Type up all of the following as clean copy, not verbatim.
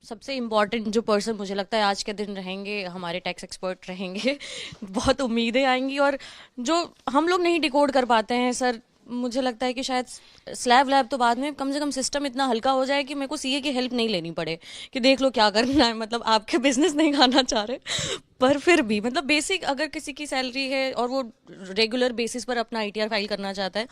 सबसे इम्पोर्टेंट जो पर्सन मुझे लगता है आज के दिन रहेंगे, हमारे टैक्स एक्सपर्ट रहेंगे। बहुत उम्मीदें आएंगी, और जो हम लोग नहीं डिकोड कर पाते हैं सर, मुझे लगता है कि शायद स्लैब लैब तो बाद में, कम से कम सिस्टम इतना हल्का हो जाए कि मेरे को सीए की हेल्प नहीं लेनी पड़े कि देख लो क्या करना है। मतलब आपके बिजनेस नहीं खाना चाह रहे, पर फिर भी मतलब बेसिक अगर किसी की सैलरी है और वो रेगुलर बेसिस पर अपना आईटीआर फाइल करना चाहता है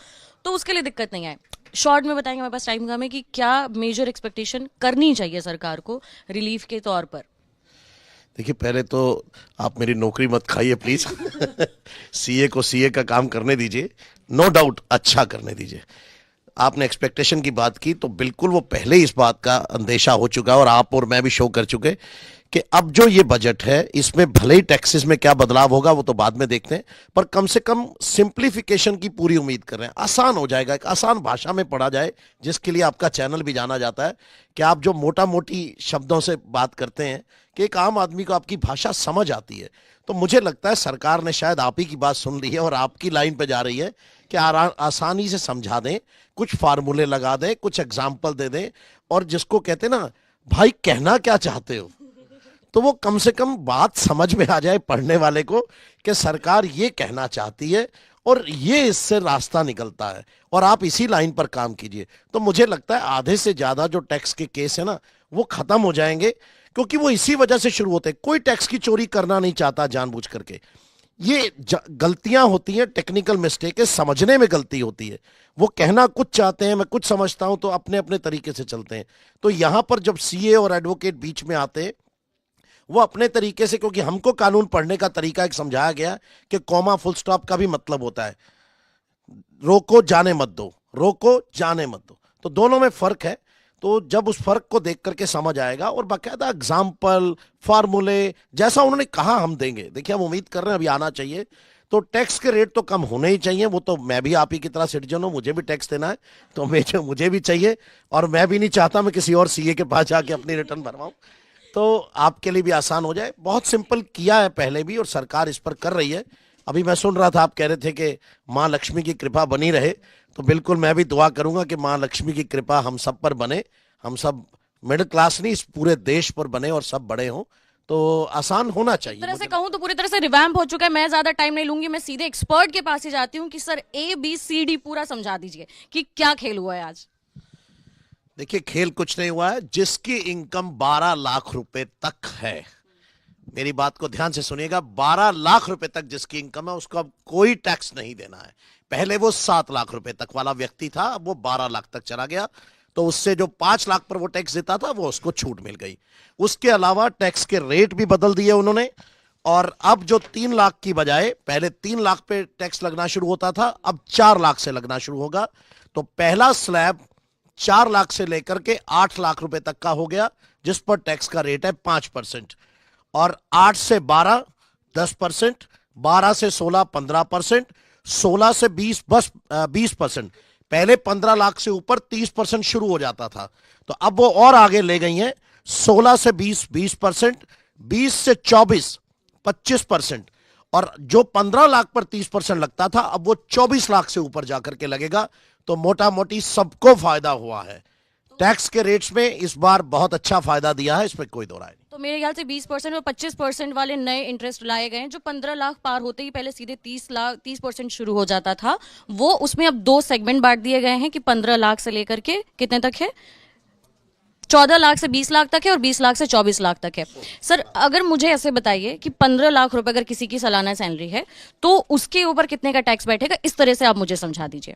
तो उसके लिए दिक्कत नहीं आए। शॉर्ट में बताएंगे, हमारे पास टाइम कम है, कि क्या मेजर एक्सपेक्टेशन करनी चाहिए सरकार को रिलीफ के तौर पर। देखिए, पहले तो आप मेरी नौकरी मत खाइए प्लीज। सीए को सीए का काम करने दीजिए, नो डाउट अच्छा करने दीजिए। आपने एक्सपेक्टेशन की बात की तो बिल्कुल वो पहले ही इस बात का अंदेशा हो चुका है और आप और मैं भी शो कर चुके कि अब जो ये बजट है इसमें भले ही टैक्सेस में क्या बदलाव होगा वो तो बाद में देखते हैं, पर कम से कम सिंप्लीफिकेशन की पूरी उम्मीद कर रहे हैं। आसान हो जाएगा, एक आसान भाषा में पढ़ा जाए, जिसके लिए आपका चैनल भी जाना जाता है कि आप जो मोटा मोटी शब्दों से बात करते हैं कि एक आम आदमी को आपकी भाषा समझ आती है। तो मुझे लगता है सरकार ने शायद आप ही की बात सुन ली है और आपकी लाइन पे जा रही है कि आसानी से समझा दें, कुछ फार्मूले लगा दें, कुछ एग्जाम्पल दे दें, और जिसको कहते ना भाई कहना क्या चाहते हो, तो वो कम से कम बात समझ में आ जाए पढ़ने वाले को कि सरकार ये कहना चाहती है और ये इससे रास्ता निकलता है, और आप इसी लाइन पर काम कीजिए। तो मुझे लगता है आधे से ज्यादा जो टैक्स के केस है ना वो खत्म हो जाएंगे, क्योंकि वो इसी वजह से शुरू होते हैं। कोई टैक्स की चोरी करना नहीं चाहता जानबूझ करके। ये गलतियां होती हैं, टेक्निकल मिस्टेक है, समझने में गलती होती है। वो कहना कुछ चाहते हैं, मैं कुछ समझता हूं, तो अपने अपने तरीके से चलते हैं। तो यहां पर जब सीए और एडवोकेट बीच में आते हैं, वो अपने तरीके से, क्योंकि हमको कानून पढ़ने का तरीका एक समझाया गया कि कॉमा फुल स्टॉप का भी मतलब होता है रोको जाने मत दो, रोको जाने मत दो, तो दोनों में फर्क है। तो जब उस फर्क को देख करके समझ आएगा, और बाकायदा एग्जाम्पल फार्मूले जैसा उन्होंने कहा हम देंगे। देखिए, हम उम्मीद कर रहे हैं अभी आना चाहिए। तो टैक्स के रेट तो कम होने ही चाहिए, वो तो मैं भी आप ही की तरह सिटीजन हूं, मुझे भी टैक्स देना है, तो मुझे भी चाहिए। और मैं भी नहीं चाहता मैं किसी और सीए के पास जाके अपनी रिटर्न भरवाऊं। तो आपके लिए भी आसान हो जाए। बहुत सिंपल किया है पहले भी, और सरकार इस पर कर रही है। अभी मैं सुन रहा था, आप कह रहे थे कि माँ लक्ष्मी की कृपा बनी रहे, तो बिल्कुल मैं भी दुआ करूंगा कि माँ लक्ष्मी की कृपा हम सब पर बने। हम सब मिडिल क्लास नहीं, इस पूरे देश पर बने और सब बड़े हों। तो आसान होना चाहिए तरह से मुझे। कहूं तो पूरी तरह से रिवैम्प हो चुका है। मैं ज्यादा टाइम नहीं लूंगी, मैं सीधे एक्सपर्ट के पास ही जाती हूँ कि सर ABCD पूरा समझा दीजिए कि क्या खेल हुआ है आज। देखिए, खेल कुछ नहीं हुआ है। जिसकी इनकम 12 लाख रुपए तक है, मेरी बात को ध्यान से सुनिएगा, 12 लाख रुपए तक जिसकी इनकम है उसको अब कोई टैक्स नहीं देना है। पहले वो 7 लाख रुपए तक वाला व्यक्ति था, अब वो 12 लाख तक चला गया। तो उससे जो 5 लाख पर वो टैक्स देता था वो उसको छूट मिल गई। उसके अलावा टैक्स के रेट भी बदल दिए उन्होंने। और अब जो 3 लाख की बजाय, पहले 3 लाख पे टैक्स लगना शुरू होता था, अब 4 लाख से लगना शुरू होगा। तो पहला स्लैब 4 लाख से लेकर के 8 लाख रुपए तक का हो गया, जिस पर टैक्स का रेट है 5%। और 8 से 12 10%, 12 से 16 15%, 16 से 20 बस 20%। पहले 15 लाख से ऊपर 30% शुरू हो जाता था, तो अब वो और आगे ले गई हैं। 16 से 20 20%, 20 से 24 25%, और जो 15 लाख पर 30% लगता था अब वो 24 लाख से ऊपर जाकर के लगेगा। तो मोटा मोटी सबको फायदा हुआ है। टैक्स के रेट्स में इस बार बहुत अच्छा फायदा दिया है, इसमें कोई दो राय नहीं। तो मेरे ख्याल से 20% और 25% वाले नए इंटरेस्ट लाए गए हैं, जो 15 लाख पार होते ही पहले सीधे 30% शुरू हो जाता था। वो उसमें अब 2 सेगमेंट बांट दिए गए हैं कि 15 लाख से लेकर के कितने तक है, 14 लाख से 20 लाख तक है, और 20 लाख से 24 लाख तक है। सर अगर मुझे ऐसे बताइए कि 15 लाख रुपए अगर किसी की सालाना सैलरी है तो उसके ऊपर कितने का टैक्स बैठेगा, इस तरह से आप मुझे समझा दीजिए।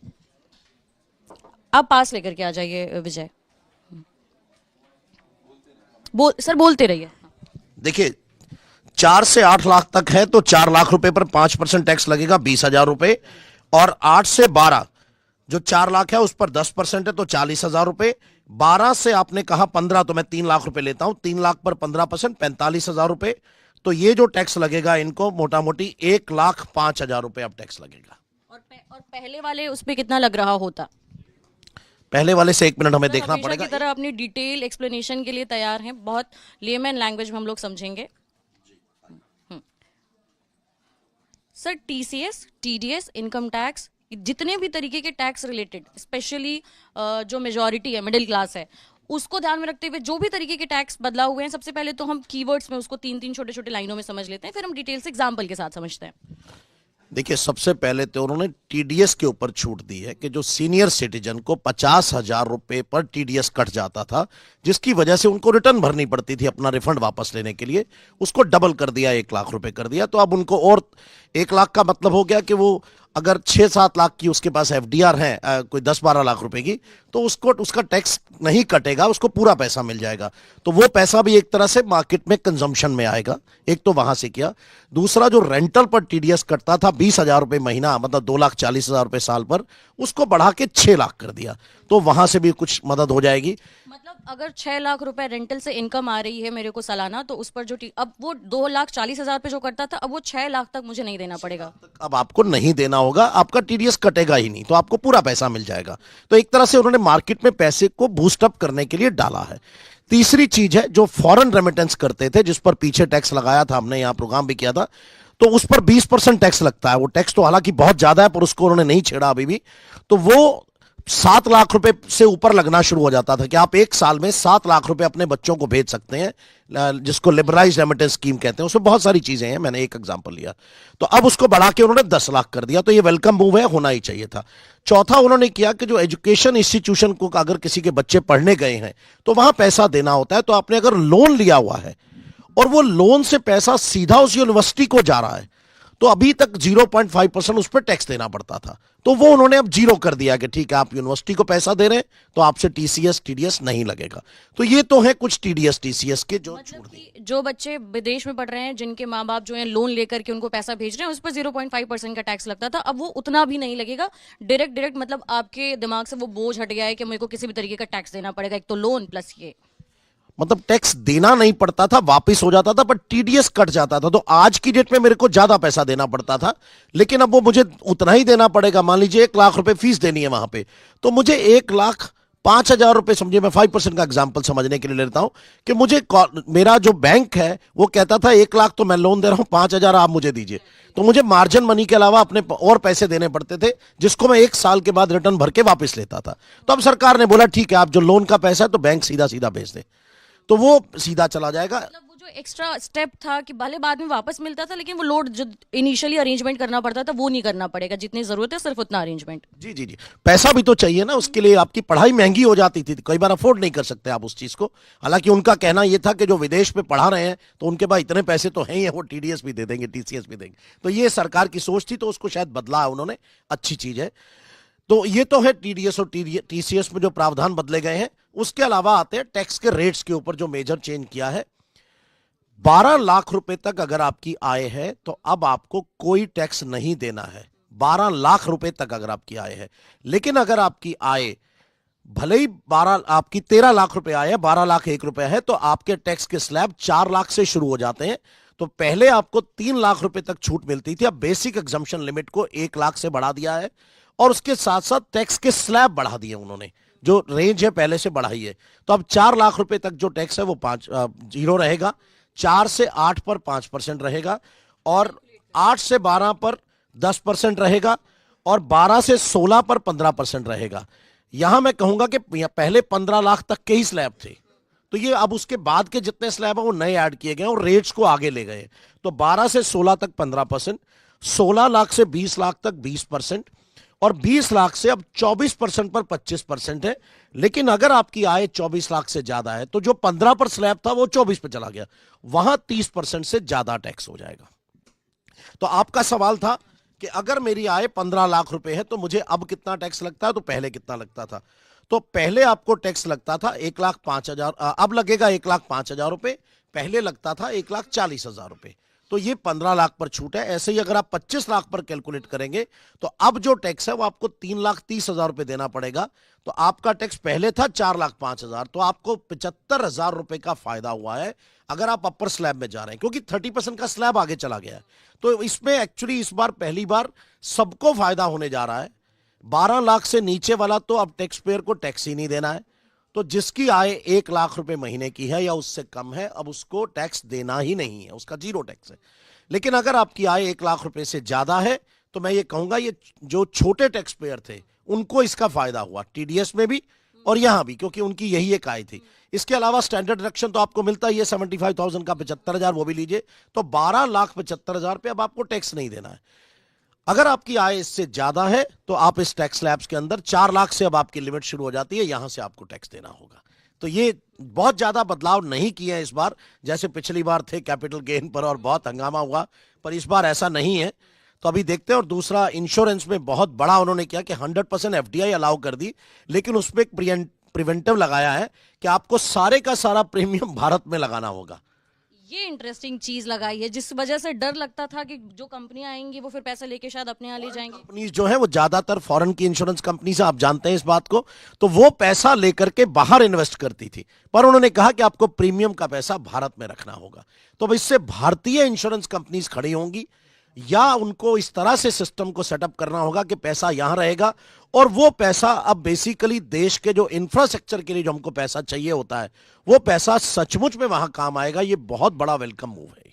आप पास लेकर के आ जाइए विजय। सर बोलते रहिए। देखिए, 4 से 8 लाख तक है तो 4 लाख रुपए पर 5% टैक्स लगेगा, 20,000 रुपए। और 8 से 12 जो 4 लाख है उस पर 10% है तो 40,000 रुपए। 12 से आपने कहा 15, तो मैं 3 लाख रुपए लेता हूं, 3 लाख पर 15% 45,000 रुपए। तो ये जो टैक्स लगेगा इनको मोटा मोटी 1,05,000 रुपए अब टैक्स लगेगा। और पहले वाले उस पर कितना लग रहा होता। पहले वाले से 1 मिनट हमें सर देखना हमेशा पड़ेगा। की तरह अपनी डिटेल एक्सप्लेनेशन के लिए तैयार हैं, बहुत लेमैन लैंग्वेज में हम लोग समझेंगे। Sir TCS TDS income tax, जितने भी तरीके के टैक्स रिलेटेड, स्पेशली जो मेजॉरिटी है मिडिल क्लास है, उसको ध्यान में रखते हुए जो भी तरीके के टैक्स बदलाव हुए हैं, सबसे पहले तो हम कीवर्ड्स में उसको तीन तीन छोटे छोटे लाइनों में समझ लेते हैं, फिर हम डिटेल से एग्जाम्पल के साथ समझते हैं। देखिए, सबसे पहले तो उन्होंने टीडीएस के ऊपर छूट दी है कि जो सीनियर सिटीजन को 50,000 रुपए पर टीडीएस कट जाता था, जिसकी वजह से उनको रिटर्न भरनी पड़ती थी अपना रिफंड वापस लेने के लिए, उसको डबल कर दिया, 1 लाख रुपए कर दिया। तो अब उनको और 1 लाख का मतलब हो गया कि वो अगर 6-7 लाख की उसके पास एफडीआर है, कोई 10-12 लाख रुपए की, तो उसको उसका टैक्स नहीं कटेगा, उसको पूरा पैसा मिल जाएगा। तो वो पैसा भी एक तरह से मार्केट में कंजम्पशन में आएगा। एक तो वहां से किया। दूसरा, जो रेंटल पर टीडीएस कटता था 20,000 रुपए महीना, मतलब 2,40,000 रुपए साल पर, उसको बढ़ा के 6 लाख कर दिया। तो वहां से भी कुछ मदद हो जाएगी। मतलब अगर 6 लाख रुपए रेंटल से इनकम आ रही है मेरे को सालाना, तो उस पर जो अब वो 2,40,000 पे जो करता था, अब वो 6 लाख तक मुझे नहीं देना पड़ेगा। अब आपको नहीं देना होगा, आपका टीडीएस कटेगा ही नहीं, तो आपको पूरा पैसा मिल जाएगा। तो एक तरह से उन्होंने मार्केट में पैसे को बूस्ट अप करने के लिए डाला है। तीसरी चीज है, जो फॉरेन रेमिटेंस करते थे, जिस पर पीछे टैक्स लगाया था, हमने यहां प्रोग्राम भी किया था, तो उस पर 20% टैक्स लगता है। वो टैक्स तो हालांकि बहुत ज्यादा है, पर उसको उन्होंने नहीं छेड़ा अभी भी। तो वो 7 लाख रुपए से ऊपर लगना शुरू हो जाता था कि आप एक साल में 7 लाख रुपए अपने बच्चों को भेज सकते हैं, जिसको लिबरलाइज्ड रेमिटेंस स्कीम कहते हैं। उसमें बहुत सारी चीजें हैं, मैंने एक एग्जांपल लिया। तो अब उसको बढ़ा के उन्होंने 10 लाख कर दिया। तो ये वेलकम मूव है, होना ही चाहिए था। चौथा, उन्होंने किया कि जो एजुकेशन इंस्टीट्यूशन को अगर किसी के बच्चे पढ़ने गए हैं तो वहां पैसा देना होता है। तो आपने अगर लोन लिया हुआ है और वो लोन से पैसा सीधा उस यूनिवर्सिटी को जा रहा है, तो अभी तक 0.5% उस पर टैक्स देना पड़ता था। तो वो उन्होंने अब 0 कर दिया कि ठीक है, आप यूनिवर्सिटी को पैसा दे रहे हैं तो आपसे टीसीएस टीडीएस नहीं लगेगा। तो ये तो है कुछ टीडीएस टीसीएस के जो मतलब छोड़ दिए। कि जो बच्चे विदेश में पढ़ रहे हैं, जिनके माँ बाप जो है लोन लेकर के उनको पैसा भेज रहे हैं, उस पर 0.5% का टैक्स लगता था, अब वो उतना भी नहीं लगेगा। डायरेक्ट मतलब आपके दिमाग से वो बोझ हट गया है कि मेरे को किसी भी तरीके का टैक्स देना पड़ेगा, एक तो लोन प्लस ये। मतलब टैक्स देना नहीं पड़ता था, वापस हो जाता था, पर टीडीएस कट जाता था। तो आज की डेट में मेरे को ज्यादा पैसा देना पड़ता था, लेकिन अब वो मुझे उतना ही देना पड़ेगा। मान लीजिए 1 लाख रुपए फीस देनी है वहां पे, तो मुझे 1,05,000 रुपए, समझिए मैं 5% का एग्जांपल समझने के लिए लेता हूं, कि मुझे मेरा जो बैंक है वो कहता था 1 लाख तो मैं लोन दे रहा हूं, 5,000 आप मुझे दीजिए। तो मुझे मार्जिन मनी के अलावा अपने और पैसे देने पड़ते थे, जिसको मैं 1 साल के बाद रिटर्न भर के वापस लेता था। तो अब सरकार ने बोला ठीक है, आप जो लोन का पैसा है तो बैंक सीधा सीधा भेज दे, तो वो सीधा चला जाएगा। मतलब वो जो एक्स्ट्रा स्टेप था कि भले बाद में वापस मिलता था, लेकिन वो लोड जो इनिशियली अरेंजमेंट करना पड़ता था वो नहीं करना पड़ेगा, जितनी जरूरत है सिर्फ उतना अरेंजमेंट। जी जी जी, पैसा भी तो चाहिए ना, उसके लिए आपकी पढ़ाई महंगी हो जाती थी, कई बार अफोर्ड नहीं कर सकते आप उस चीज को। हालांकि उनका कहना यह था कि जो विदेश में पढ़ा रहे हैं तो उनके पास इतने पैसे तो हैं ही, वो टीडीएस भी दे देंगे, टीसीएस भी देंगे। तो ये सरकार की सोच थी, तो उसको शायद बदला है उन्होंने, अच्छी चीज है। तो ये तो है टीडीएस और टीसीएस में जो प्रावधान बदले गए हैं। उसके अलावा आते हैं टैक्स के रेट्स के ऊपर, जो मेजर चेंज किया है। 12 लाख रुपए तक अगर आपकी आय है तो अब आपको कोई टैक्स नहीं देना है, 12 लाख रुपए तक अगर आपकी आय है। लेकिन अगर आपकी आय भले ही 12, आपकी 13 लाख रुपए आय है, 12 लाख 1 रुपए है, तो आपके टैक्स के स्लैब 4 लाख से शुरू हो जाते हैं। तो पहले आपको 3 लाख रुपए तक छूट मिलती थी, अब बेसिक एग्जम्पशन लिमिट को 1 लाख से बढ़ा दिया है, और उसके साथ साथ टैक्स के स्लैब बढ़ा दिए उन्होंने, जो रेंज है पहले से बढ़ाई है। तो अब 4 लाख रुपए तक जो टैक्स है वो 0 रहेगा, 4 से 8 पर 5% रहेगा, और 8 से 12 पर 10% रहेगा, और 12 से 16 पर 15% रहेगा। यहां मैं कहूंगा कि पहले 15 लाख तक के ही स्लैब थे, तो ये अब उसके बाद के जितने स्लैब हैं वो नए ऐड किए गए और रेट्स को आगे ले गए। तो 12 से 16 तक 15%, 16 लाख से 20 लाख तक 20%, और 20 लाख से अब 24% पर 25% है। लेकिन अगर आपकी आय 24 लाख से ज्यादा है तो जो 15 पर स्लैब था वो 24 पे चला गया, वहां 30% से ज्यादा टैक्स हो जाएगा। तो आपका सवाल था कि अगर मेरी आय 15 लाख रुपए है तो मुझे अब कितना टैक्स लगता है, तो पहले कितना लगता था। तो पहले आपको टैक्स लगता था 1,05,000, अब लगेगा 1,05,000 रुपए, पहले लगता था 1,40,000 रुपए। तो ये 15 लाख पर छूट है। ऐसे ही अगर आप 25 लाख पर कैलकुलेट करेंगे तो अब जो टैक्स है वो आपको 3,30,000 रुपए देना पड़ेगा। तो आपका टैक्स पहले था 4,05,000, तो आपको 75,000 रुपए का फायदा हुआ है अगर आप अपर स्लैब में जा रहे हैं, क्योंकि 30% का स्लैब आगे चला गया है। तो इसमें एक्चुअली इस बार पहली बार सबको फायदा होने जा रहा है। 12 लाख से नीचे वाला तो अब टैक्स पेयर को टैक्स ही नहीं देना है। तो जिसकी आय 1 लाख रुपए महीने की है या उससे कम है, अब उसको टैक्स देना ही नहीं है, उसका 0 टैक्स है। लेकिन अगर आपकी आय 1 लाख रुपए से ज्यादा है तो मैं ये कहूंगा, ये जो छोटे टैक्स पेयर थे उनको इसका फायदा हुआ, टीडीएस में भी और यहां भी, क्योंकि उनकी यही एक आय थी। इसके अलावा स्टैंडर्ड डिडक्शन तो आपको मिलता ही है 75,000 का 75,000, वो भी लीजिए तो 12,75,000 पे अब आपको टैक्स नहीं देना है। अगर आपकी आय इससे ज्यादा है तो आप इस टैक्स स्लैब्स के अंदर 4 लाख से अब आपकी लिमिट शुरू हो जाती है, यहां से आपको टैक्स देना होगा। तो ये बहुत ज्यादा बदलाव नहीं किए हैं इस बार, जैसे पिछली बार थे कैपिटल गेन पर और बहुत हंगामा हुआ, पर इस बार ऐसा नहीं है। तो अभी देखते हैं। और दूसरा, इंश्योरेंस में बहुत बड़ा उन्होंने किया कि 100% एफडीआई अलाउ कर दी, लेकिन उसमें एक प्रिवेंटिव लगाया है कि आपको सारे का सारा प्रीमियम भारत में लगाना होगा। ये इंटरेस्टिंग चीज लगाई है, जिस वजह से डर लगता था कि जो कंपनियां आएंगी वो फिर पैसे लेके शायद अपने यहाँ ले जाएंगी। कंपनीज जो है वो ज्यादातर फॉरेन की इंश्योरेंस कंपनी से, आप जानते हैं इस बात को, तो वो पैसा लेकर के बाहर इन्वेस्ट करती थी, पर उन्होंने कहा कि आपको प्रीमियम का पैसा भारत में रखना होगा। तो अब इससे भारतीय इंश्योरेंस कंपनीज खड़ी होंगी, या उनको इस तरह से सिस्टम को सेटअप करना होगा कि पैसा यहां रहेगा और वो पैसा अब बेसिकली देश के जो इंफ्रास्ट्रक्चर के लिए जो हमको पैसा चाहिए होता है, वो पैसा सचमुच में वहां काम आएगा। ये बहुत बड़ा वेलकम मूव है।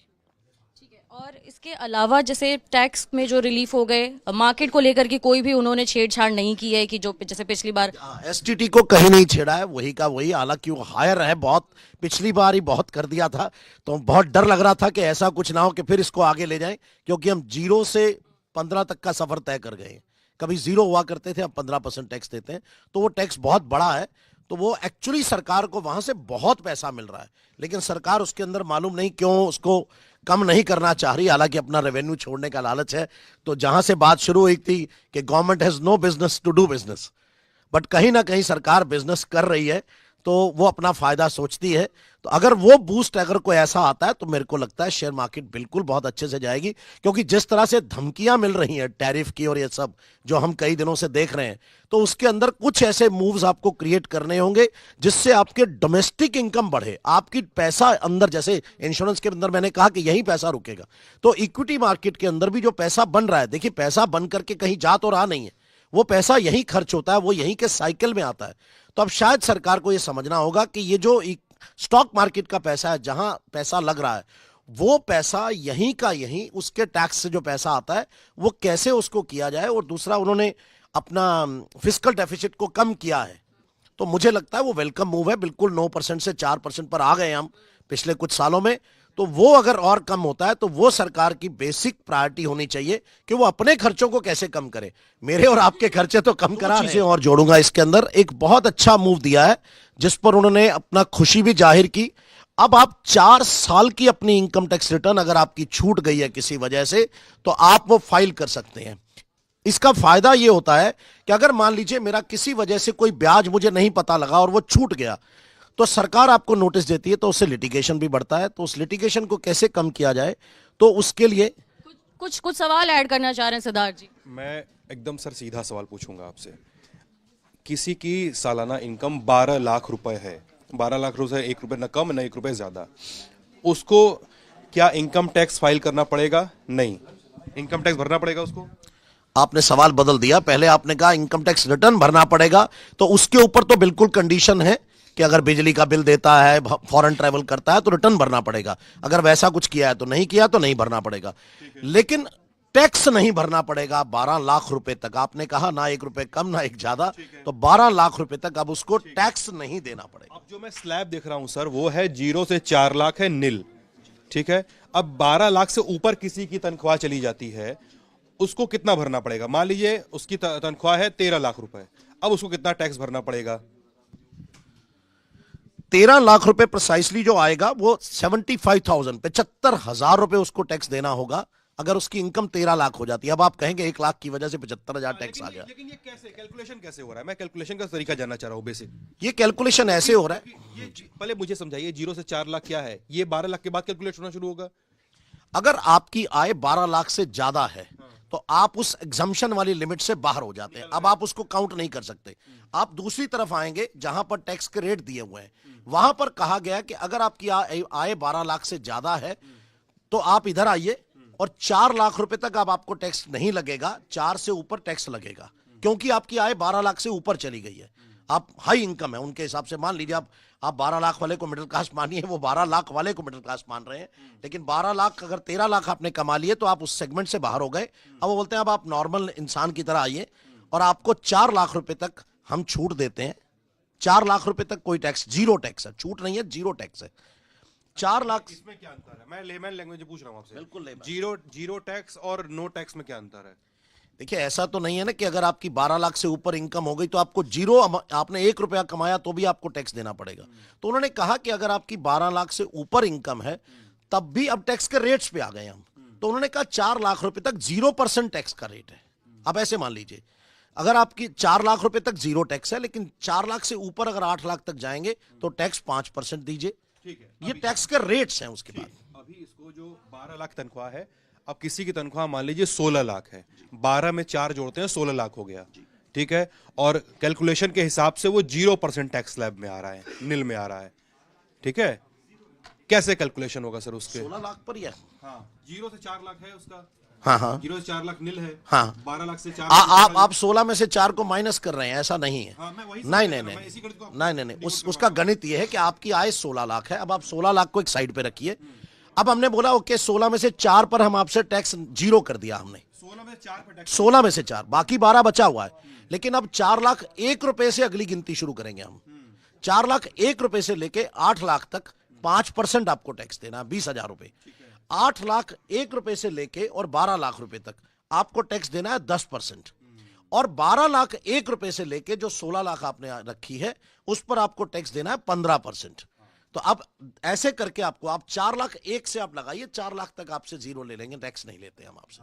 ठीक है। और इसके अलावा जैसे टैक्स में जो रिलीफ हो गए, मार्केट को लेकर के कोई भी उन्होंने छेड़छाड़ नहीं की है कि जो जैसे पिछली बार एसटीटी को कहीं नहीं छेड़ा है, वही का वही। हालांकि वो हायर है, बहुत पिछली बार ही बहुत कर दिया था, तो बहुत डर लग रहा था कि ऐसा कुछ ना हो कि फिर इसको आगे ले जाएं, क्योंकि हम 0 से 15 तक का सफर तय कर गए। कभी 0 हुआ करते थे, अब 15% टैक्स देते हैं, तो वो टैक्स बहुत बड़ा है। तो वो एक्चुअली सरकार को वहां से बहुत पैसा मिल रहा है, लेकिन सरकार उसके अंदर मालूम नहीं क्यों उसको कम नहीं करना चाह रही, हालांकि अपना रेवेन्यू छोड़ने का लालच है। तो जहां से बात शुरू हुई थी कि government has no business to do business, but कहीं ना कहीं सरकार बिजनेस कर रही है, तो वो अपना फायदा सोचती है। तो अगर वो बूस्ट अगर कोई ऐसा आता है, तो मेरे को लगता है शेयर मार्केट बिल्कुल बहुत अच्छे से जाएगी, क्योंकि जिस तरह से धमकियां मिल रही हैं टैरिफ की और ये सब जो हम कई दिनों से देख रहे हैं, तो उसके अंदर कुछ ऐसे मूव्स आपको क्रिएट करने होंगे जिससे आपके डोमेस्टिक इनकम बढ़े, आपकी पैसा अंदर, जैसे इंश्योरेंस के अंदर मैंने कहा कि यही पैसा रुकेगा, तो इक्विटी मार्केट के अंदर भी जो पैसा बन रहा है, देखिए पैसा बन करके कहीं जा तो रहा नहीं है, वो पैसा यहीं खर्च होता है, वो यहीं के साइकिल में आता है। तो अब शायद सरकार को यह समझना होगा कि ये जो स्टॉक मार्केट का पैसा है, जहां पैसा लग रहा है, वो पैसा यहीं का यहीं उसके टैक्स से जो पैसा आता है वो कैसे उसको किया जाए। और दूसरा, उन्होंने अपना फिस्कल डेफिसिट को कम किया है, तो मुझे लगता है वो वेलकम मूव है। बिल्कुल 9% से 4% पर आ गए हम पिछले कुछ सालों में, तो वो अगर और कम होता है तो वो सरकार की बेसिक प्रायोरिटी होनी चाहिए कि वो अपने खर्चों को कैसे कम करे। मेरे और आपके खर्चे तो कम करा। चीजें और जोड़ूंगा इसके अंदर, एक बहुत अच्छा मूव दिया है जिस पर उन्होंने अपना खुशी भी जाहिर की। अब आप 4 साल की अपनी इनकम टैक्स रिटर्न अगर आपकी छूट गई है किसी वजह से, तो आप वो फाइल कर सकते हैं। इसका फायदा ये होता है कि अगर मान लीजिए मेरा किसी वजह से कोई ब्याज मुझे नहीं पता लगा और वो छूट गया, तो सरकार आपको नोटिस देती है, तो उससे लिटिगेशन भी बढ़ता है। तो उस लिटिगेशन को कैसे कम किया जाए, तो उसके लिए कुछ सवाल ऐड करना चाह रहे हैं सिद्धार्थ जी। मैं एकदम सर सीधा सवाल पूछूंगा आपसे। किसी की सालाना इनकम 12 लाख रुपए है, 12 लाख रुपए, 1 रुपए न कम न 1 रुपए ज्यादा, उसको क्या इनकम टैक्स फाइल करना पड़ेगा? नहीं, इनकम टैक्स भरना पड़ेगा उसको। आपने सवाल बदल दिया, पहले आपने कहा इनकम टैक्स रिटर्न भरना पड़ेगा, तो उसके ऊपर तो बिल्कुल कंडीशन है कि अगर बिजली का बिल देता है, फॉरेन ट्रैवल करता है, तो रिटर्न भरना पड़ेगा। अगर वैसा कुछ किया है तो नहीं किया तो नहीं भरना पड़ेगा, लेकिन टैक्स नहीं भरना पड़ेगा 12 लाख रुपए तक। आपने कहा ना 1 रुपए कम ना 1 ज्यादा, तो 12 लाख रुपए तक अब उसको टैक्स नहीं देना पड़ेगा। अब जो मैं स्लैब देख रहा हूं सर, वो है 0 से 4 लाख है नील, ठीक है। अब 12 लाख से ऊपर किसी की तनख्वाह चली जाती है, उसको कितना भरना पड़ेगा? मान लीजिए उसकी तनख्वाह है 13 लाख रुपए, अब उसको कितना टैक्स भरना पड़ेगा? 13 लाख रुपए प्रिसाइसली जो आएगा वो 75,000, 75,000 रुपए उसको टैक्स देना होगा अगर उसकी इनकम 13 लाख हो जाती है। अब आप कहेंगे 1 लाख की वजह से 75,000 टैक्स आ गया, लेकिन ये कैसे कैलकुलेशन कैसे हो रहा है? मैं कैलकुलेशन का तरीका जानना चाह रहा हूं बेसिक। ये कैलकुलेशन ऐसे हो रहा है, ये पहले मुझे समझाइए, 0 से 4 लाख क्या है? ये 12 लाख के बाद कैलकुलेट होना शुरू होगा। अगर आपकी आय 12 लाख से ज्यादा है तो आप उस एग्जम्पशन वाली लिमिट से बाहर हो जाते हैं, अब आप उसको काउंट नहीं कर सकते। आप दूसरी तरफ आएंगे जहां पर टैक्स के रेट दिए हुए हैं, वहां पर कहा गया कि अगर आपकी आय 12 लाख से ज्यादा है तो आप इधर आइए और 4 लाख रुपए तक अब आपको टैक्स नहीं लगेगा, 4 से ऊपर टैक्स लगेगा, क्योंकि आपकी आय 12 लाख से ऊपर चली गई है। आप हाई इनकम है उनके हिसाब से, मान लीजिए आप 12 लाख वाले को मिडिल क्लास मानिए, वो 12 लाख वाले को मिडिल क्लास मान रहे हैं, लेकिन 12 लाख अगर 13 लाख आपने कमा लिए तो आप उस सेगमेंट से बाहर हो गए। अब वो बोलते हैं अब आप नॉर्मल इंसान की तरह आइए और आपको 4 लाख रुपए तक हम छूट देते हैं, 4 लाख रुपए तक कोई टैक्स, जीरो टैक्स है, छूट नहीं है, जीरो टैक्स है। 4 लाख, इसमें क्या अंतर है? मैं लेमैन लैंग्वेज में पूछ रहा हूँ आपसे। बिल्कुल लेमैन। जीरो टैक्स और नो टैक्स में क्या अंतर है? देखिए ऐसा तो नहीं है ना कि अगर आपकी 12 लाख से ऊपर इनकम हो गई तो आपको जीरो, आपने 1 रुपया कमाया तो भी आपको टैक्स देना पड़ेगा। तो उन्होंने कहा कि अगर आपकी 12 लाख से ऊपर इनकम है तब भी, अब टैक्स के रेट्स पे आ गए हम, तो उन्होंने कहा 4 लाख रुपए तक 0% टैक्स का रेट है। अब ऐसे मान लीजिए अगर आपकी 4 लाख रुपए तक जीरो टैक्स है, लेकिन 4 लाख से ऊपर अगर 8 लाख तक जाएंगे तो टैक्स 5% दीजिए। ठीक है, ये टैक्स के रेट्स हैं। उसके बाद अभी इसको जो 12 लाख तनख्वाह है, अब किसी की तनख्वाह मान लीजिए 16 लाख है, 12 में 4 जोड़ते हैं 16 लाख हो गया, ठीक है, और कैलकुलेशन के हिसाब से वो 0% टैक्स स्लैब में आ रहा है, निल में आ रहा है, ठीक है। कैसे कैलकुलेशन होगा सर उसके? 16 लाख पर ही है। हाँ, 0 से 4 लाख है उसका। हाँ हाँ 0 से 4 लाख निल है। हाँ। 12 लाख से 4 आप 16 में से 4 को माइनस कर रहे हैं, ऐसा नहीं है। हाँ, मैं वही नहीं समझ नहीं रहा हूं, नहीं मैं इसी गणित को नहीं नहीं नहीं उसका गणित ये है कि आपकी आय 16 लाख है। अब आप 16 लाख को एक साइड पे रखिए। अब हमने बोला ओके 16 में से 4 पर हम आपसे टैक्स जीरो कर दिया हमने, 16 में से 4 पे टैक्स। 16 में से 4, बाकी 12 बचा हुआ है। लेकिन अब 4 लाख 1 रुपए से अगली गिनती शुरू करेंगे हम। 4 लाख 1 रुपए से लेके 8 लाख तक 5% आपको टैक्स देना है, 20,000 रुपए। 8 लाख 1 रुपए से लेके और 12 लाख रुपए तक आपको टैक्स देना है 10%। और 12 लाख 1 रुपए से लेके जो 16 लाख आपने रखी है उस पर आपको टैक्स देना है 15%। तो अब ऐसे करके आपको, आप 4 लाख 1 से आप लगाइए, 4 लाख तक आपसे जीरो ले लेंगे, टैक्स नहीं लेते हम आपसे।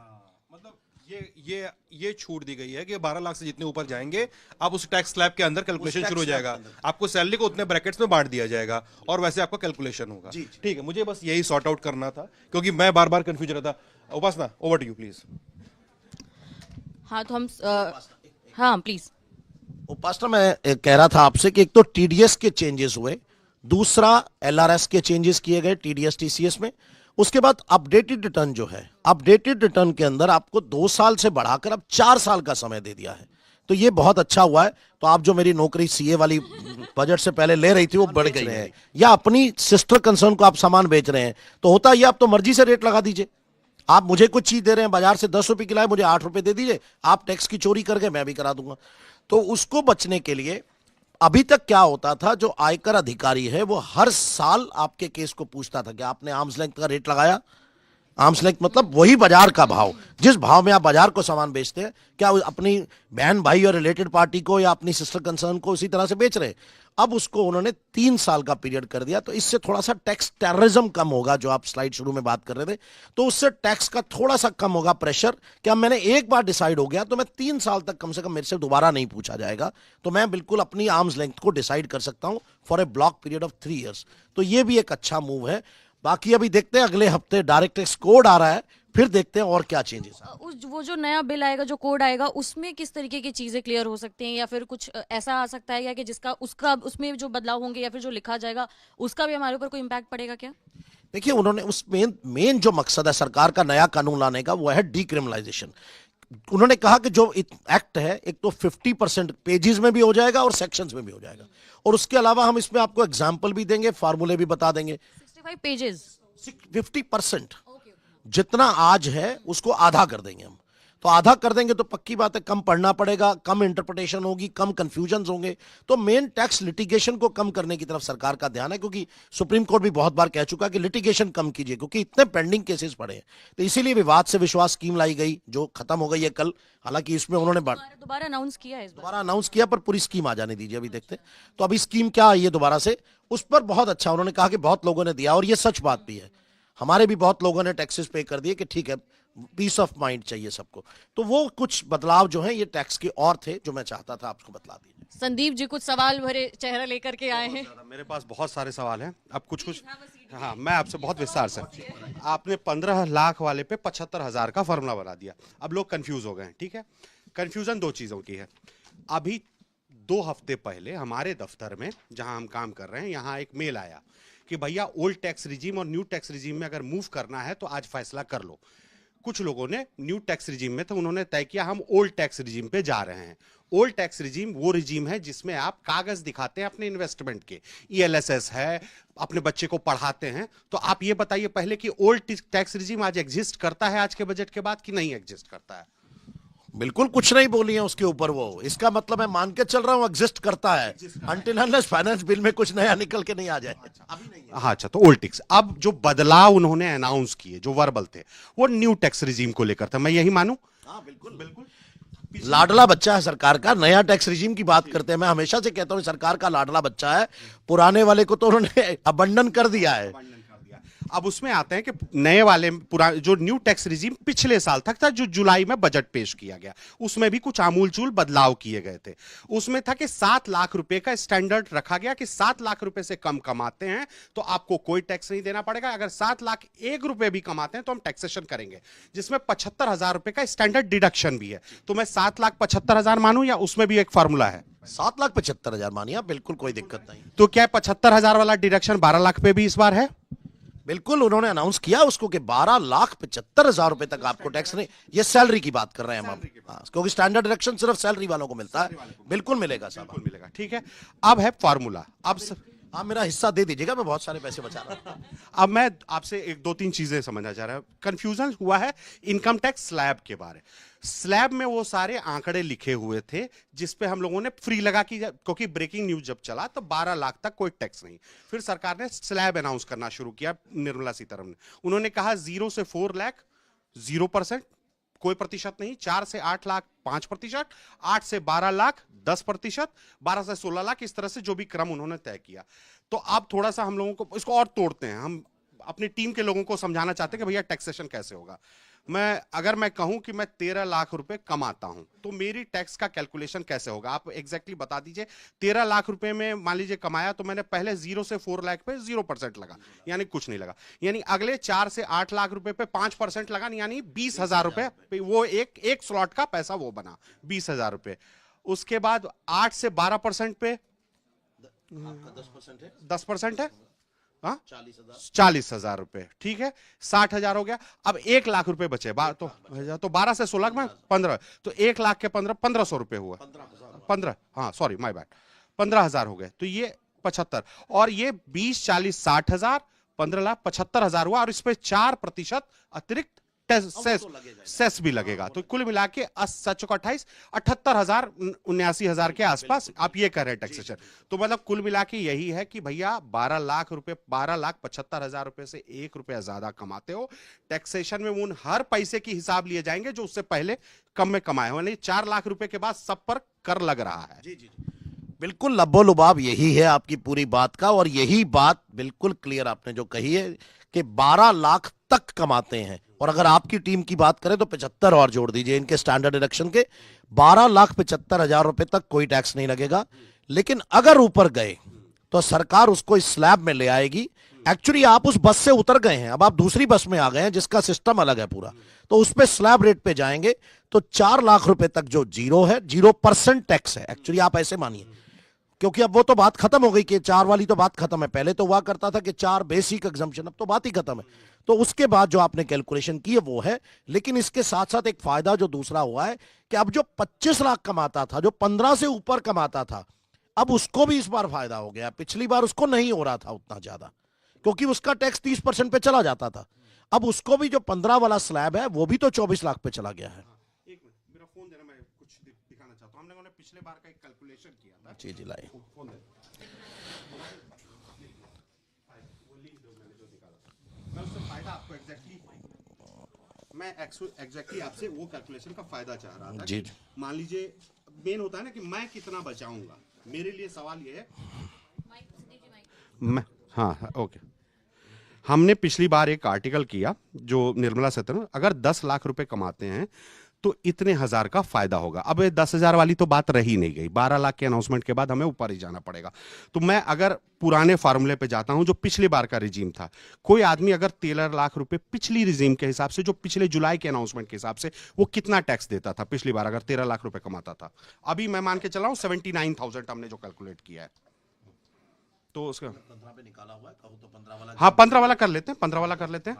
मतलब ये छूट दी गई है कि 12 लाख से जितने ऊपर जाएंगे आप उस टैक्स स्लैब के अंदर कैलकुलेशन tax शुरू हो slab जाएगा, के अंदर। आपको सैलरी को उतने ब्रैकेट्स में बांट दिया जाएगा और वैसे आपका कैलकुलेशन होगा। जी। ठीक है, मुझे बस यही सॉर्ट आउट करना था क्योंकि मैं बार बार कंफ्यूज रहता। उपासना, ओवर टू यू प्लीज। हाँ तो हम हाँ प्लीज। उपासना, मैं कह रहा था आपसे कि एक तो टीडीएस के चेंजेस हुए, दूसरा एलआरएस के चेंजेस किए गए टीडीएस टीसीएस में। उसके बाद अपडेटेड रिटर्न जो है, अपडेटेड रिटर्न के अंदर आपको 2 साल से बढ़ाकर अब 4 साल का समय दे दिया है। तो ये बहुत अच्छा हुआ है। तो आप जो मेरी नौकरी सीए वाली बजट से पहले ले रही थी वो बढ़ गई है, या अपनी सिस्टर कंसर्न को आप सामान बेच रहे हैं तो होता ही आप तो मर्जी से रेट लगा दीजिए। आप मुझे कुछ चीज दे रहे हैं बाजार से 10 रुपए की लाए, मुझे 8 रुपए दे दीजिए, आप टैक्स की चोरी करके मैं भी करा दूंगा। तो उसको बचने के लिए अभी तक क्या होता था, जो आयकर अधिकारी है वो हर साल आपके केस को पूछता था कि आपने आर्म्स लेंथ का रेट लगाया। आर्म्स लेंथ मतलब वही बाजार का भाव, जिस भाव में आप बाजार को सामान बेचते हैं, क्या अपनी बहन भाई और रिलेटेड पार्टी को या अपनी सिस्टर कंसर्न को उसी तरह से बेच रहे हैं। अब उसको उन्होंने 3 साल का पीरियड कर दिया। तो इससे थोड़ा सा टैक्स टेररिज्म कम होगा, जो आप स्लाइड शुरू में बात कर रहे थे। तो उससे टैक्स का थोड़ा सा कम होगा प्रेशर, कि अब मैंने एक बार डिसाइड हो गया तो मैं 3 साल तक कम से कम मेरे से दोबारा नहीं पूछा जाएगा। तो मैं बिल्कुल अपनी आर्म्स लेंथ को डिसाइड कर सकता हूं for a block period of 3 years. तो ये भी एक अच्छा मूव है। बाकी अभी देखते हैं, अगले हफ्ते डायरेक्ट टैक्स कोड आ रहा है, फिर देखते हैं और क्या चेंजेस। वो जो नया बिल आएगा, जो कोड आएगा, उसमें किस तरीके की चीजें क्लियर हो सकती हैं, या फिर कुछ ऐसा आ सकता है या कि जिसका उसका उसमें जो बदलाव होंगे या फिर जो लिखा जाएगा उसका भी हमारे ऊपर कोई इम्पैक्ट पड़ेगा क्या? देखिए उन्होंने उस मेन जो मकसद है सरकार का नया कानून लाने का वो है डीक्रिमिनलाइजेशन। उन्होंने कहा कि जो एक्ट है एक तो 50% पेजेस में भी हो जाएगा और सेक्शंस में भी हो जाएगा, और उसके अलावा हम इसमें आपको एग्जाम्पल भी देंगे, फार्मूले भी बता देंगे। 65 पेजेस 50% जितना आज है उसको आधा कर देंगे हम। तो आधा कर देंगे तो पक्की बात है कम पढ़ना पड़ेगा, कम इंटरप्रिटेशन होगी, कम कंफ्यूजन होंगे। तो मेन टैक्स लिटिगेशन को कम करने की तरफ सरकार का ध्यान है, क्योंकि सुप्रीम कोर्ट भी बहुत बार कह चुका है कि लिटिगेशन कम कीजिए, क्योंकि इतने पेंडिंग केसेस पड़े हैं। तो इसीलिए विवाद से विश्वास स्कीम लाई गई, जो खत्म हो गई है कल। हालांकि इसमें उन्होंने दोबारा अनाउंस किया है, इस बार दोबारा अनाउंस किया, पर पूरी स्कीम आ जाने दीजिए, अभी देखते हैं। तो अभी स्कीम क्या आई है दोबारा से, उस पर बहुत अच्छा उन्होंने कहा कि बहुत लोगों ने दिया, और ये सच बात भी है। हमारे भी बहुत लोगों ने टैक्सेस पे कर दिए कि ठीक है, पीस ऑफ माइंड चाहिए सबको। तो वो कुछ बदलाव जो हैं ये टैक्स के और थे, जो मैं चाहता था आपको बतला दीजिए। संदीप जी कुछ सवाल भरे चेहरा लेकर के आए हैं। मेरे पास बहुत सारे सवाल हैं, अब कुछ हाँ मैं आपसे बहुत विस्तार से। आपने 15 लाख वाले पे 75,000 का फॉर्मूला बना दिया। अब लोग कंफ्यूज हो गए हैं, ठीक है। कंफ्यूजन 2 चीज़ों की है। अभी 2 हफ्ते पहले हमारे दफ्तर में जहां हम काम कर रहे हैं, यहाँ एक मेल आया कि भैया ओल्ड टैक्स रिजीम और न्यू टैक्स रिजीम में अगर मूव करना है तो आज फैसला कर लो। कुछ लोगों ने न्यू टैक्स रिजीम में, तो उन्होंने तय किया हम ओल्ड टैक्स रिजीम पे जा रहे हैं। ओल्ड टैक्स रिजीम वो रिजीम है जिसमें आप कागज दिखाते हैं अपने इन्वेस्टमेंट के, ईएलएसएस है, अपने बच्चे को पढ़ाते हैं। तो आप ये बताइए पहले कि ओल्ड टैक्स रिजीम आज एग्जिस्ट करता है आज के बजट के बाद कि नहीं एग्जिस्ट करता है? बिल्कुल कुछ नहीं बोली है उसके ऊपर वो, इसका मतलब मैं मान के चल रहा हूँ एग्जिस्ट करता है अनटिल अनलेस फाइनेंस बिल में कुछ नया निकल के नहीं आ जाए। अभी नहीं है। हाँ अच्छा, तो ओल्ड टैक्स। अब जो बदलाव उन्होंने अनाउंस किए जो वर्बल थे वो न्यू टैक्स रिजीम को लेकर था, मैं यही मानूं। हाँ बिल्कुल बिल्कुल, लाडला बच्चा है सरकार का, नया टैक्स रिजीम की बात करते हैं। मैं हमेशा से कहता हूँ सरकार का लाडला बच्चा है, पुराने वाले को तो उन्होंने अबंडन कर दिया है। अब उसमें आते हैं कि नए वाले जो न्यू टैक्स रिजीम पिछले साल तक था, जो जुलाई में बजट पेश किया गया, उसमें भी कुछ आमूलचूल बदलाव किए गए थे। उसमें था कि 7 लाख रुपए का स्टैंडर्ड रखा गया कि 7 लाख रुपए से कम कमाते हैं तो आपको कोई टैक्स नहीं देना पड़ेगा, अगर 7 लाख 1 रुपए भी कमाते हैं तो हम टैक्सेशन करेंगे, जिसमें 75,000 रुपए का स्टैंडर्ड डिडक्शन भी है। तो मैं 7,75,000 मानूं या उसमें भी एक फॉर्मूला है? 7,75,000 मानिए, बिल्कुल कोई दिक्कत नहीं। तो क्या 75,000 वाला डिडक्शन 12 लाख पे भी इस बार है? बिल्कुल, उन्होंने अनाउंस किया उसको कि 12,75,000 रुपए तक आपको टैक्स नहीं। ये सैलरी की बात कर रहे हैं हम। हाँ, क्योंकि स्टैंडर्ड डिडक्शन सिर्फ सैलरी वालों को मिलता है। बिल्कुल मिलेगा साहब, बिल्कुल मिलेगा। ठीक है, अब है फॉर्मूला। अब आप मेरा हिस्सा दे दीजिएगा, मैं बहुत सारे पैसे बचा रहा हूं। अब मैं आपसे एक दो तीन चीजें समझना चाह रहा हूं। कंफ्यूजन हुआ है इनकम टैक्स स्लैब के बारे। स्लैब में वो सारे आंकड़े लिखे हुए थे जिसपे हम लोगों ने फ्री लगा की, क्योंकि ब्रेकिंग न्यूज जब चला तो 12 लाख तक कोई टैक्स नहीं। फिर सरकार ने स्लैब अनाउंस करना शुरू किया, निर्मला सीतारमण ने। उन्होंने कहा 0 से 4 लाख 0%, कोई प्रतिशत नहीं। 4 से 8 लाख 5%, 8 से 12 लाख 10%, 12 से 16 लाख, इस तरह से जो भी क्रम उन्होंने तय किया। तो अब थोड़ा सा हम लोगों को इसको और तोड़ते हैं। हम अपनी टीम के लोगों को समझाना चाहते हैं कि भैया टैक्सेशन कैसे होगा। अगर मैं कहूं कि मैं 13 लाख रुपए कमाता हूं तो मेरी टैक्स का कैलकुलेशन कैसे होगा, आप एग्जैक्टली बता दीजिए। 13 लाख रुपए में मान लीजिए कमाया तो मैंने पहले 0 से 4 लाख पे 0% लगा, यानी कुछ नहीं लगा। यानी अगले 4 से 8 लाख रुपए पे 5% लगा, यानी 20,000 रुपए। वो एक स्लॉट का पैसा वो बना 20,000 रुपए। उसके बाद 8 से 12% पे 10% है 40,000 रुपए। ठीक है, 60,000 हो गया। अब 1 लाख रुपए बचे तो 12 से 16 में 15, तो 1 लाख के 1500 रुपए हुआ। 15, हाँ सॉरी माय बैड, 15,000 हो गए। तो ये 75 और ये 20, 40, 60,000, 15 लाख 75,000 हुआ। और इस पे 4% अतिरिक्त सेस भी लगेगा। तो कुल मिला के 28, 78,000, 79,000 के आसपास आप ये कह रहे हैं टैक्सेशन। तो मतलब कुल मिला के यही है कि भैया 12 लाख रुपए, 12,75,000 रुपए से 1 रुपया ज्यादा कमाते हो, टैक्सेशन में उन हर पैसे की हिसाब लिए जाएंगे जो उससे पहले कम में कमाए हो। नहीं, 4 लाख रुपए के बाद सब पर कर लग रहा है। जी जी बिल्कुल, लब्बो लुबाब यही है आपकी पूरी बात का। और यही बात बिल्कुल क्लियर आपने जो कही है कि 12 लाख तक कमाते हैं। और अगर आपकी टीम की बात करें तो 75 और जोड़ दीजिए इनके स्टैंडर्ड डिडक्शन के, 12,75,000 रुपए तक कोई टैक्स नहीं लगेगा। लेकिन अगर ऊपर गए तो सरकार उसको इस स्लैब में ले आएगी। एक्चुअली आप उस बस से उतर गए हैं, अब आप दूसरी बस में आ गए हैं जिसका सिस्टम अलग है पूरा, तो उस पे स्लैब रेट पे जाएंगे तो 4 लाख रुपए तक जो 0% टैक्स है। एक्चुअली आप ऐसे मानिए, क्योंकि अब वो तो बात खत्म हो गई कि 4 वाली तो बात खत्म है। पहले तो हुआ करता था कि 4 बेसिक एग्जम्पशन, अब तो बात ही खत्म है। तो उसके बाद जो आपने कैलकुलेशन की है वो है। लेकिन इसके साथ साथ एक फायदा जो दूसरा हुआ है कि अब जो 25 लाख कमाता था, जो 15 से ऊपर कमाता था, अब उसको भी इस बार फायदा हो गया। पिछली बार उसको नहीं हो रहा था उतना ज्यादा, क्योंकि उसका टैक्स 30% पे चला जाता था। अब उसको भी जो 15 वाला स्लैब है वो भी तो 24 लाख पे चला गया है। एक मिनट, मेरा फोन देना, मैं कुछ दिखाना चाहता हूं। हम लोगों ने पिछले बार का एक कैलकुलेशन किया था। जी जी लाइए। फोन दे, वो लिंक दो, मैंने जो निकाला था। मैं उससे फायदा आपको एग्जैक्टली आपसे वो कैलकुलेशन का फायदा चाह रहा था। जी। मान लीजिए मेन होता है ना कि मैं कितना बचाऊंगा। मेरे लिए सवाल ये है, हाँ ओके। हमने पिछली बार एक आर्टिकल किया जो निर्मला सीतारमण, अगर 10 लाख रुपए कमाते हैं तो इतने हजार का फायदा होगा। अब 10,000 वाली तो बात रही नहीं गई, 12 लाख के अनाउंसमेंट के बाद हमें ऊपर ही जाना पड़ेगा। तो मैं अगर पुराने फार्मूले पे जाता हूं जो पिछली बार का रिजीम था, कोई आदमी अगर 13 लाख रुपए पिछली रिजीम के हिसाब से, जो पिछले जुलाई के अनाउंसमेंट के हिसाब से, वो कितना टैक्स देता था पिछली बार अगर 13 लाख रुपए कमाता था। अभी मैं मान के चला हूं 79,000 हमने जो कैलकुलेट किया है। तो उसका 15 पे निकाला हुआ है, कहूं तो 15 वाला। हाँ 15 वाला कर लेते हैं, 15 वाला कर लेते हैं।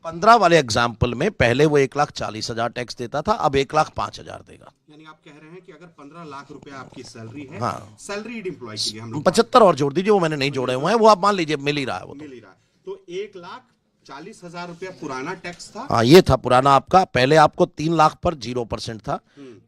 15 वाले एग्जाम्पल में पहले वो 1,40,000 टैक्स देता था, अब 1,05,000 देगा। यानी आप कह रहे हैं कि अगर 15 लाख रुपए आपकी सैलरी है, हाँ। सैलरीड एम्प्लॉय के लिए हम लोग 75 और जोड़ दीजिए, वो मैंने नहीं जोड़े हुए हैं, वो आप मान लीजिए मिल ही रहा है। वो मिल ही रहा है। तो 1 लाख 40,000 रुपया पुराना टैक्स था। हाँ, ये था पुराना आपका। पहले आपको 3 लाख पर 0% था,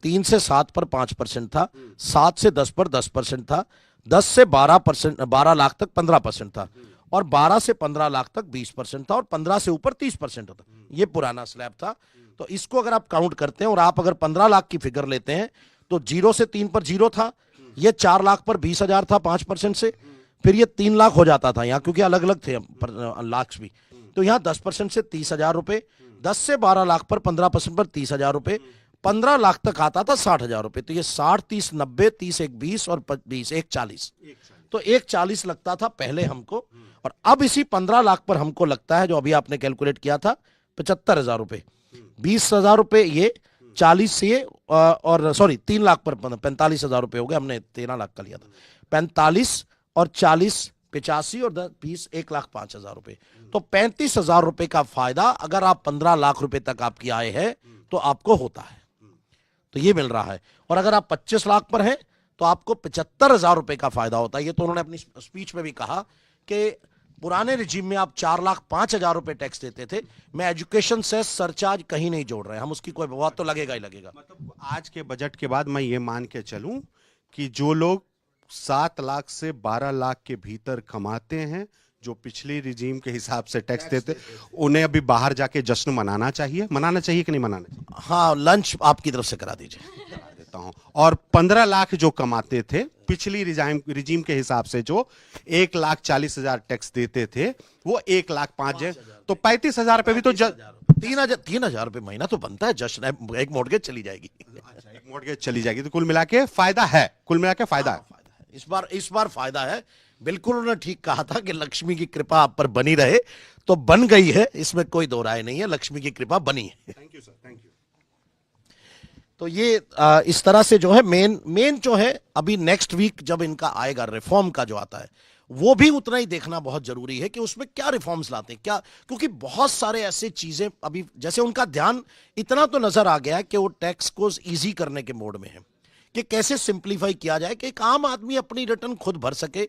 3 से 7 पर 5% था, 7 से 10 पर 10% था, 10 से 12%, 12 लाख तक 15% था, और 12 से 15 लाख तक 20% था, और 15 से ऊपर 30% था। ये पुराना स्लैब था। तो इसको अगर आप काउंट करते हैं और आप अगर 15 लाख की फिगर लेते हैं तो 0 से 3 पर 0 था, ये 4 लाख पर 20,000 था 5% से, फिर ये 3 लाख हो जाता था यहाँ, क्योंकि अलग अलग थे लाख भी। तो यहाँ 10% से 30,000 रुपए, 10 से 12 लाख पर 15% पर 30,000 रुपए, 15 लाख तक आता था 60,000 रुपए। तो ये 60, 30, 90, 30 एक 20 और 20 एक 40। तो 1,40 लगता था पहले हमको, और अब इसी 15 लाख पर हमको लगता है, जो अभी आपने कैलकुलेट किया था, 75,000 रुपए। 20,000 रुपए ये, 40 से ये, और सॉरी 3 लाख पर 45,000 रुपए हो गए, हमने 13 लाख का लिया था। 45 और 40 85 और 10 20 1,05,000 रुपए। तो 35,000 रुपए का फायदा अगर आप 15 लाख रुपए तक आपकी आय है तो आपको होता है। तो ये मिल रहा है। और अगर आप 25 लाख पर हैं तो आपको 75,000 रुपए का फायदा होता है। ये तो उन्होंने अपनी स्पीच में भी कहा कि पुराने रिजीम में आप 4,05,000 रुपए टैक्स देते थे, मैं एजुकेशन सेस सरचार्ज कहीं नहीं जोड़ रहे, हम उसकी कोई बहुत तो लगेगा ही लगेगा। मतलब आज के बजट के बाद मैं ये मान के चलूं कि जो लोग 7 लाख से 12 लाख के भीतर कमाते हैं, जो पिछले रिजीम के हिसाब से टैक्स देते, उन्हें अभी बाहर जाके जश्न मनाना चाहिए कि नहीं मनाना चाहिए? हाँ, लंच आपकी तरफ से करा दीजिए। देता हूं। और 15 लाख जो कमाते थे पिछली रिजीम के हिसाब से, जो 1,40,000 टैक्स देते थे, वो 1,05,000, तो 35,000 रुपए भी तो 3,000 रुपए महीना तो बनता है जश्न। एक मोर्गेज चली जाएगी। अच्छा, एक मॉर्गेज चली जाएगी, तो कुल मिला के फायदा है, कुल मिला के फायदा है। इस बार फायदा है। बिल्कुल उन्होंने ठीक कहा था कि लक्ष्मी की कृपा आप पर बनी रहे, तो बन गई है, इसमें कोई दो राय नहीं है, लक्ष्मी की कृपा बनी है। Thank you sir, thank you. तो ये इस तरह से जो है मेन जो है, अभी नेक्स्ट वीक जब इनका आएगा रिफॉर्म का जो आता है, वो भी उतना ही देखना बहुत जरूरी है कि उसमें क्या रिफॉर्म्स लाते हैं क्या, क्योंकि बहुत सारे ऐसे चीजें अभी, जैसे उनका ध्यान इतना तो नजर आ गया है कि वो टैक्स को इजी करने के मोड में है कि कैसे सिंप्लीफाई किया जाए कि एक आम आदमी अपनी रिटर्न खुद भर सके।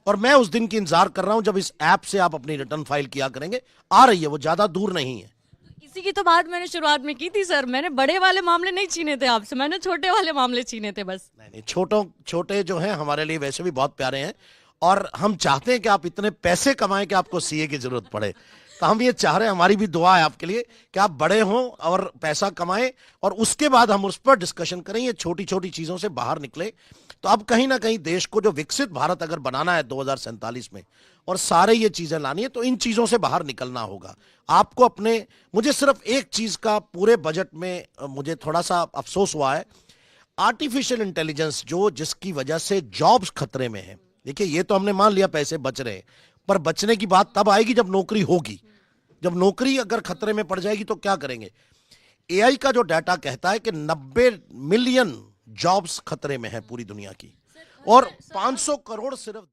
और मैं उस दिन की इंतजार कर रहा हूं जब इस ऐप से आप अपनी रिटर्न फाइल किया करेंगे। आ रही है, वो ज्यादा दूर नहीं है। इसी की तो बात मैंने शुरुआत में की थी सर, मैंने बड़े वाले मामले नहीं छीने थे आपसे, मैंने छोटे वाले मामले छीने थे बस। नहीं, छोटे जो हैं हमारे लिए वैसे भी बहुत प्यारे हैं, और हम चाहते हैं कि आप इतने पैसे कमाएं कि आपको सीए की जरूरत पड़े। तो हम ये चाह रहे हैं, हमारी भी दुआ है आपके लिए कि आप बड़े हों और पैसा कमाएं, और उसके बाद हम उस पर डिस्कशन करें, ये छोटी छोटी चीजों से बाहर निकले। तो अब कहीं ना कहीं देश को जो विकसित भारत अगर बनाना है 2047 में, और सारे ये चीजें लानी है, तो इन चीजों से बाहर निकलना होगा आपको अपने। मुझे सिर्फ एक चीज का पूरे बजट में मुझे थोड़ा सा अफसोस हुआ है, आर्टिफिशियल इंटेलिजेंस जो जिसकी वजह से जॉब्स खतरे में है। देखिए, ये तो हमने मान लिया पैसे बच रहे हैं, पर बचने की बात तब आएगी जब नौकरी होगी। जब नौकरी अगर खतरे में पड़ जाएगी तो क्या करेंगे। एआई का जो डाटा कहता है कि 90 मिलियन जॉब्स खतरे में है पूरी दुनिया की, और 500 करोड़ सिर्फ